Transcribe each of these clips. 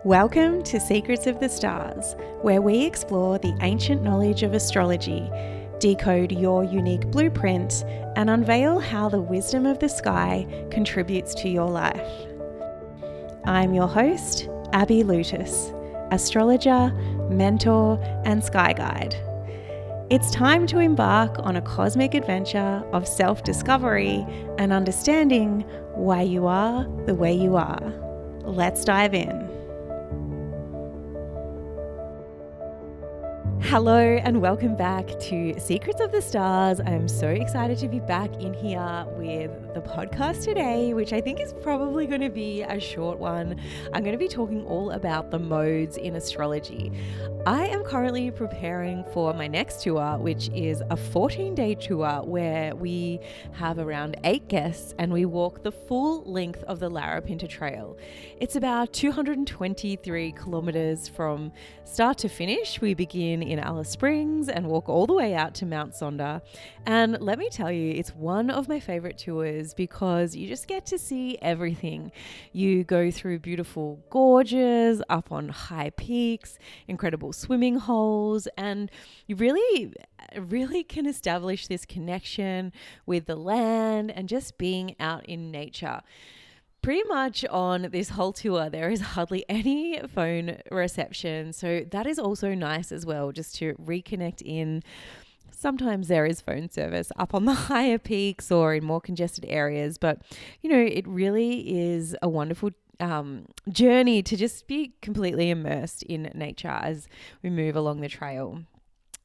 Welcome to Secrets of the Stars, where we explore the ancient knowledge of astrology, decode your unique blueprint, and unveil how the wisdom of the sky contributes to your life. I'm your host, Abby Lutus, astrologer, mentor, and sky guide. It's time to embark on a cosmic adventure of self-discovery and understanding why you are the way you are. Let's dive in. Hello and welcome back to Secrets of the Stars. I'm so excited to be back in here with the podcast today, which I think is probably going to be a short one. I'm going to be talking all about the modes in astrology. I am currently preparing for my next tour, which is a 14-day tour where we have around 8 guests and we walk the full length of the Larapinta Trail. It's about 223 kilometers from start to finish. We begin in Alice Springs and walk all the way out to Mount Sonder. And let me tell you, it's one of my favorite tours because you just get to see everything. You go through beautiful gorges, up on high peaks, incredible swimming holes, and you really can establish this connection with the land and just being out in nature. Pretty much on this whole tour, there is hardly any phone reception. So that is also nice as well, just to reconnect in. Sometimes there is phone service up on the higher peaks or in more congested areas, but it really is a wonderful journey to just be completely immersed in nature as we move along the trail.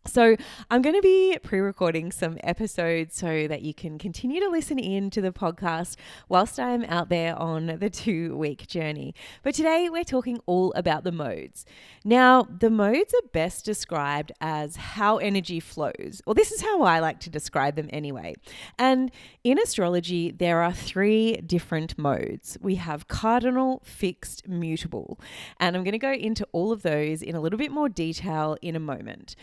So I'm going to be pre-recording some episodes so that you can continue to listen in to the podcast whilst I'm out there on the 2-week journey. But today we're talking all about the modes. Now, the modes are best described as how energy flows. Well, this is how I like to describe them anyway. And in astrology, there are 3 different modes. We have cardinal, fixed, mutable. And I'm going to go into all of those in a little bit more detail in a moment.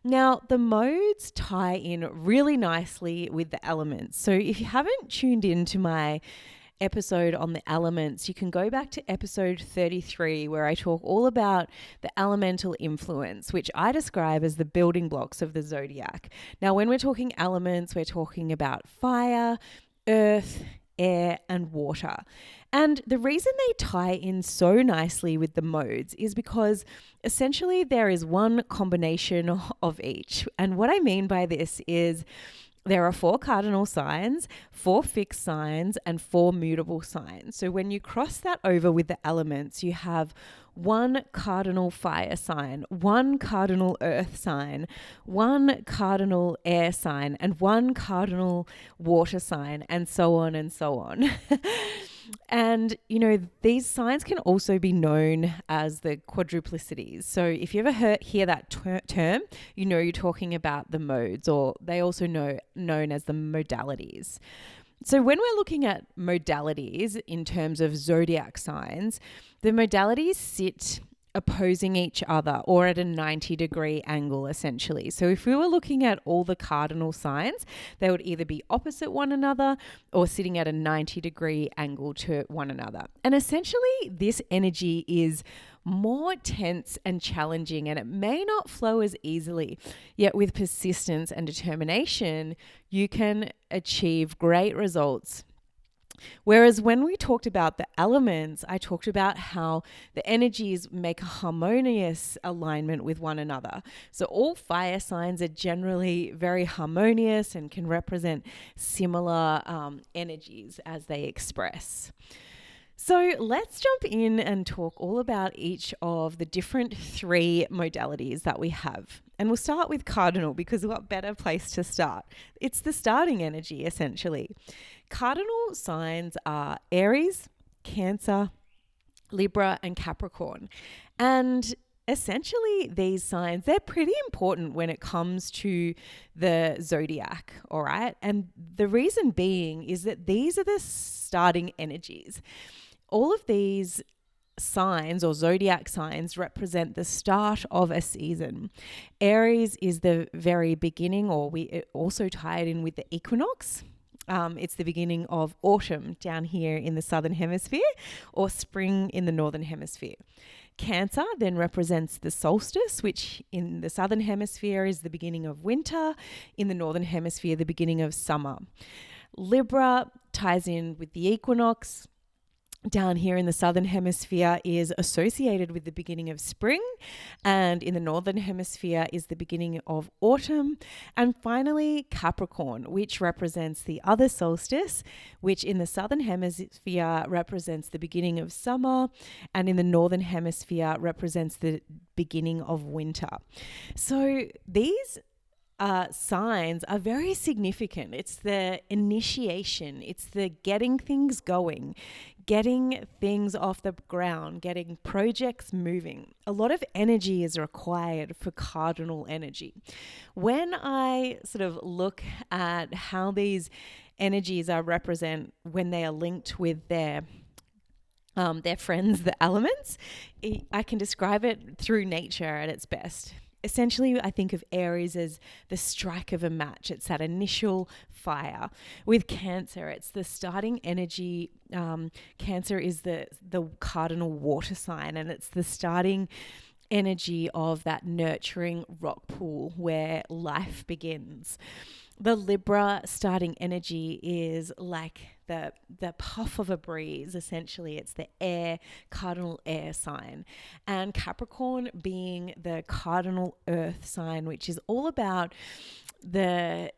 Now, the modes tie in really nicely with the elements. So if you haven't tuned into my episode on the elements, you can go back to episode 33 where I talk all about the elemental influence, which I describe as the building blocks of the zodiac. Now, when we're talking elements, we're talking about fire, earth, air, and water. And the reason they tie in so nicely with the modes is because essentially there is one combination of each. And what I mean by this is there are 4 cardinal signs, 4 fixed signs, and 4 mutable signs. So when you cross that over with the elements, you have 1 cardinal fire sign, 1 cardinal earth sign, 1 cardinal air sign, and 1 cardinal water sign, and so on and so on. And, these signs can also be known as the quadruplicities. So if you ever hear that term, you're talking about the modes, or they also known as the modalities. So when we're looking at modalities in terms of zodiac signs, the modalities sit opposing each other or at a 90-degree angle, essentially. So if we were looking at all the cardinal signs, they would either be opposite one another or sitting at a 90-degree angle to one another. And essentially, this energy is more tense and challenging, and it may not flow as easily. Yet with persistence and determination, you can achieve great results. Whereas when we talked about the elements, I talked about how the energies make a harmonious alignment with one another. So all fire signs are generally very harmonious and can represent similar energies as they express. So let's jump in and talk all about each of the different 3 modalities that we have. And we'll start with cardinal because what better place to start? It's the starting energy, essentially. Cardinal signs are Aries, Cancer, Libra, and Capricorn. And essentially, these signs, they're pretty important when it comes to the zodiac, all right? And the reason being is that these are the starting energies. All of these signs or zodiac signs represent the start of a season. Aries is the very beginning, or we also tie it in with the equinox. It's the beginning of autumn down here in the southern hemisphere, or spring in the northern hemisphere. Cancer then represents the solstice, which in the southern hemisphere is the beginning of winter, in the northern hemisphere, the beginning of summer. Libra ties in with the equinox. Down here in the southern hemisphere is associated with the beginning of spring, and in the northern hemisphere is the beginning of autumn. And finally, Capricorn, which represents the other solstice, which in the southern hemisphere represents the beginning of summer, and in the northern hemisphere represents the beginning of winter. So these signs are very significant. It's the initiation, it's the getting things going, getting things off the ground, getting projects moving. A lot of energy is required for cardinal energy. When I sort of look at how these energies are represent when they are linked with their friends, the elements, I can describe it through nature at its best. Essentially, I think of Aries as the strike of a match. It's that initial fire. With Cancer, it's the starting energy. Cancer is the cardinal water sign, and it's the starting energy of that nurturing rock pool where life begins. The Libra starting energy is like the puff of a breeze. Essentially, it's the air, cardinal air sign. And Capricorn being the cardinal earth sign, which is all about the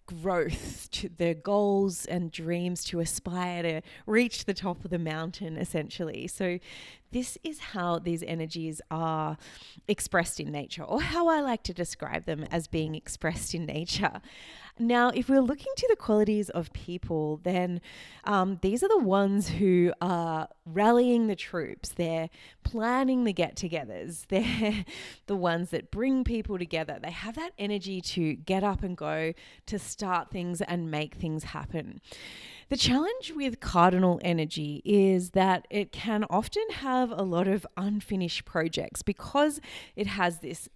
growth, to the goals and dreams to aspire to reach the top of the mountain, essentially. So this is how these energies are expressed in nature, or how I like to describe them as being expressed in nature. Now, if we're looking to the qualities of people, then these are the ones who are rallying the troops. They're planning the get-togethers. They're the ones that bring people together. They have that energy to get up and go, to start things and make things happen. The challenge with cardinal energy is that it can often have a lot of unfinished projects because it has this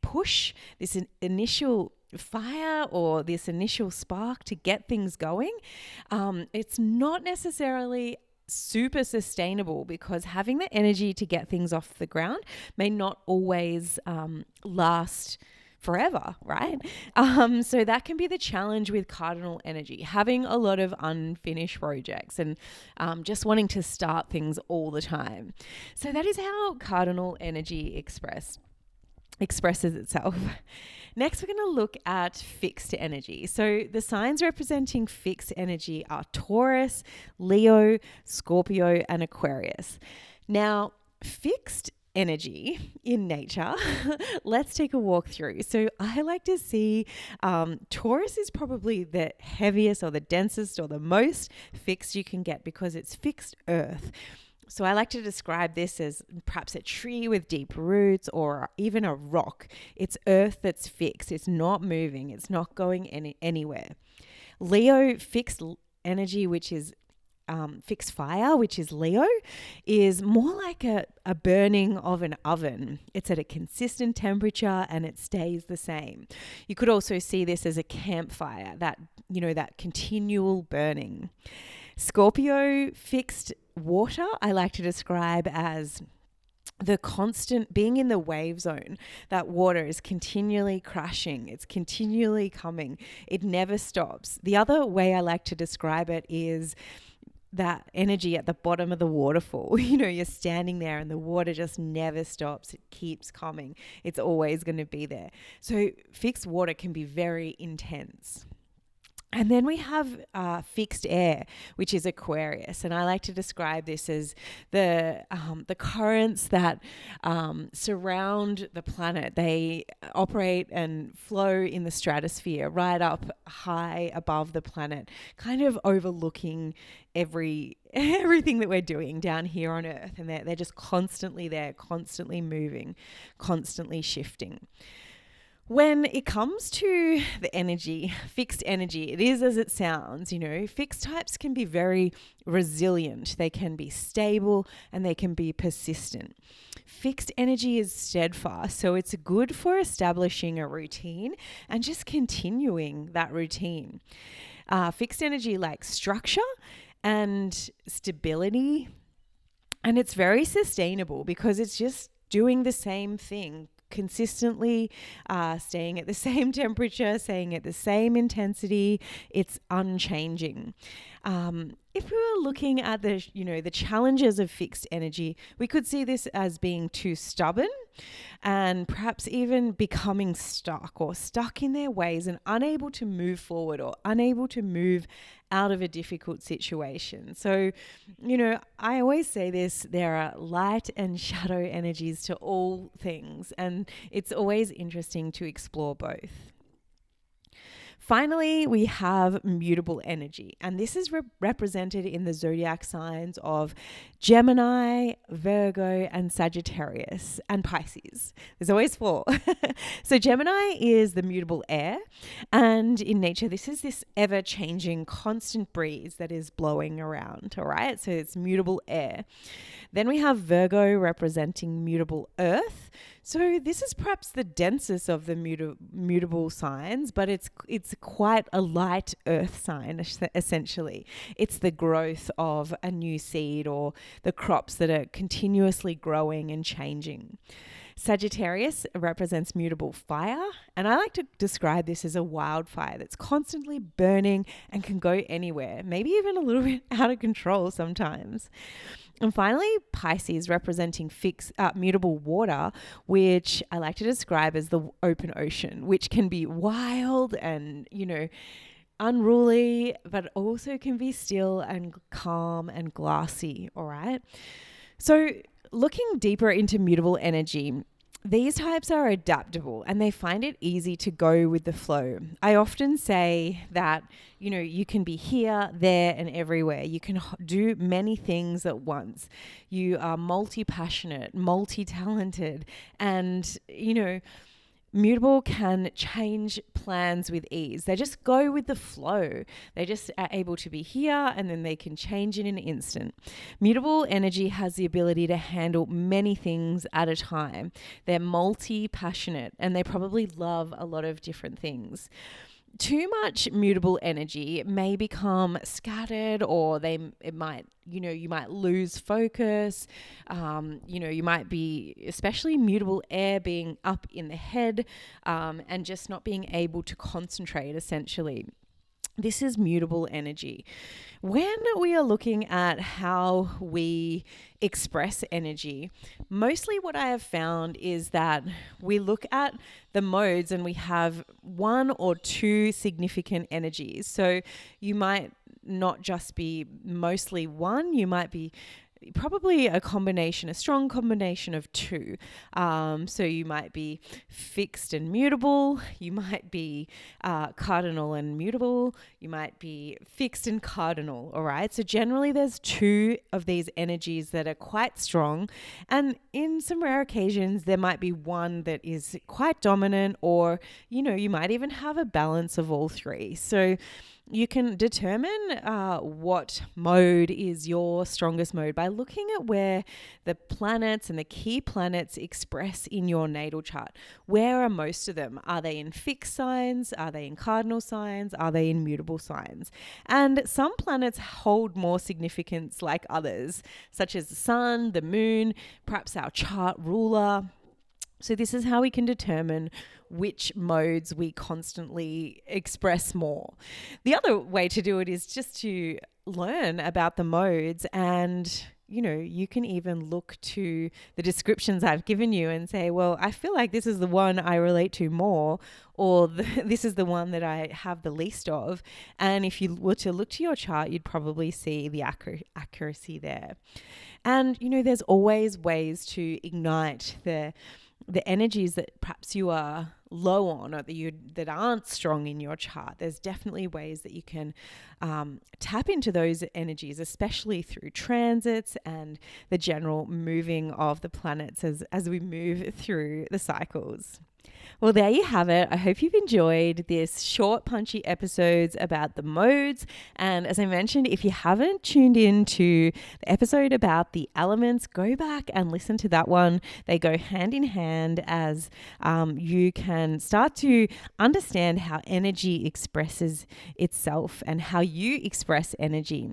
push, this initial fire or this initial spark to get things going. It's not necessarily super sustainable because having the energy to get things off the ground may not always last forever, right? So that can be the challenge with cardinal energy, having a lot of unfinished projects and just wanting to start things all the time. So that is how cardinal energy expresses itself. Next, we're going to look at fixed energy. So the signs representing fixed energy are Taurus, Leo, Scorpio, and Aquarius. Now, fixed energy in nature, let's take a walk through. So I like to see Taurus is probably the heaviest or the densest or the most fixed you can get because it's fixed earth. So I like to describe this as perhaps a tree with deep roots or even a rock. It's earth that's fixed. It's not moving. It's not going anywhere. Leo, fixed energy, which is fixed fire, which is Leo, is more like a burning of an oven. It's at a consistent temperature and it stays the same. You could also see this as a campfire, that continual burning. Scorpio, fixed water, I like to describe as the constant being in the wave zone. That water is continually crashing. It's continually coming. It never stops. The other way I like to describe it is that energy at the bottom of the waterfall. You're standing there and the water just never stops. It keeps coming. It's always going to be there. So fixed water can be very intense. And then we have fixed air, which is Aquarius. And I like to describe this as the currents that surround the planet. They operate and flow in the stratosphere right up high above the planet, kind of overlooking everything that we're doing down here on Earth. And they're just constantly there, constantly moving, constantly shifting. When it comes to the energy, fixed energy, it is as it sounds. Fixed types can be very resilient. They can be stable and they can be persistent. Fixed energy is steadfast, so it's good for establishing a routine and just continuing that routine. Fixed energy likes structure and stability And it's very sustainable because it's just doing the same thing consistently, staying at the same temperature, staying at the same intensity. It's unchanging. If we were looking at the challenges of fixed energy, we could see this as being too stubborn and perhaps even becoming stuck in their ways and unable to move forward or unable to move out of a difficult situation. So, I always say this, there are light and shadow energies to all things, and it's always interesting to explore both. Finally, we have mutable energy, and this is represented in the zodiac signs of Gemini, Virgo, and Sagittarius, and Pisces. There's always 4. So Gemini is the mutable air, and in nature, this is this ever-changing, constant breeze that is blowing around, all right? So it's mutable air. Then we have Virgo representing mutable earth. So this is perhaps the densest of the mutable signs, but it's quite a light earth sign, essentially. It's the growth of a new seed or the crops that are continuously growing and changing. Sagittarius represents mutable fire, and I like to describe this as a wildfire that's constantly burning and can go anywhere, maybe even a little bit out of control sometimes. And finally, Pisces representing mutable water, which I like to describe as the open ocean, which can be wild and, unruly, but also can be still and calm and glassy, all right? So looking deeper into mutable energy, these types are adaptable and they find it easy to go with the flow. I often say that, you can be here, there, and everywhere. You can do many things at once. You are multi-passionate, multi-talented, and, mutable can change plans with ease. They just go with the flow. They just are able to be here and then they can change in an instant. Mutable energy has the ability to handle many things at a time. They're multi-passionate and they probably love a lot of different things. Too much mutable energy may become scattered, or you might lose focus. You might be, especially mutable air, being up in the head, and just not being able to concentrate, essentially. This is mutable energy. When we are looking at how we express energy, mostly what I have found is that we look at the modes and we have 1 or 2 significant energies. So you might not just be mostly 1, you might be probably a strong combination of 2. So you might be fixed and mutable. You might be cardinal and mutable. You might be fixed and cardinal. All right. So generally there's 2 of these energies that are quite strong. And in some rare occasions, there might be 1 that is quite dominant, or, you might even have a balance of all 3. So you can determine what mode is your strongest mode by looking at where the planets and the key planets express in your natal chart. Where are most of them? Are they in fixed signs? Are they in cardinal signs? Are they in mutable signs? And some planets hold more significance like others, such as the sun, the moon, perhaps our chart ruler. So this is how we can determine which modes we constantly express more. The other way to do it is just to learn about the modes, and you can even look to the descriptions I've given you and say, well, I feel like this is the one I relate to more, or this is the one that I have the least of. And if you were to look to your chart, you'd probably see the accuracy there. And there's always ways to ignite the energies that perhaps you are low on, or that aren't strong in your chart. There's definitely ways that you can tap into those energies, especially through transits and the general moving of the planets as we move through the cycles. Well, there you have it. I hope you've enjoyed this short, punchy episodes about the modes. And as I mentioned, if you haven't tuned in to the episode about the elements, go back and listen to that one. They go hand in hand as you can start to understand how energy expresses itself and how you express energy.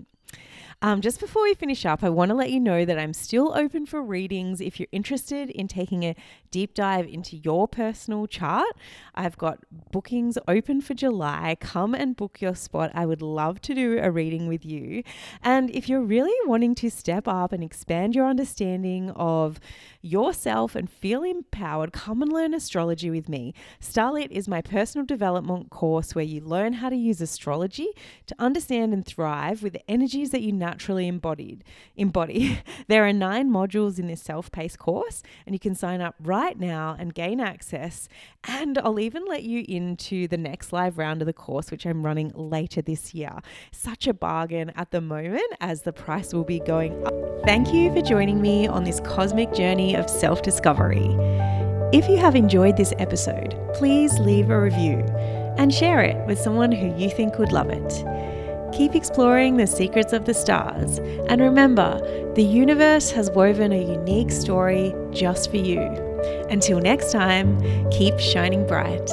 Just before we finish up, I want to let you know that I'm still open for readings. If you're interested in taking a deep dive into your personal chart, I've got bookings open for July. Come and book your spot. I would love to do a reading with you. And if you're really wanting to step up and expand your understanding of yourself and feel empowered, come and learn astrology with me. Starlit is my personal development course where you learn how to use astrology to understand and thrive with the energies that you naturally embody. There are 9 modules in this self-paced course, and you can sign up right now and gain access. And I'll even let you into the next live round of the course, which I'm running later this year. Such a bargain at the moment, as the price will be going up. Thank you for joining me on this cosmic journey of self-discovery. If you have enjoyed this episode, please leave a review and share it with someone who you think would love it. Keep exploring the secrets of the stars, and remember, the universe has woven a unique story just for you. Until next time, keep shining bright.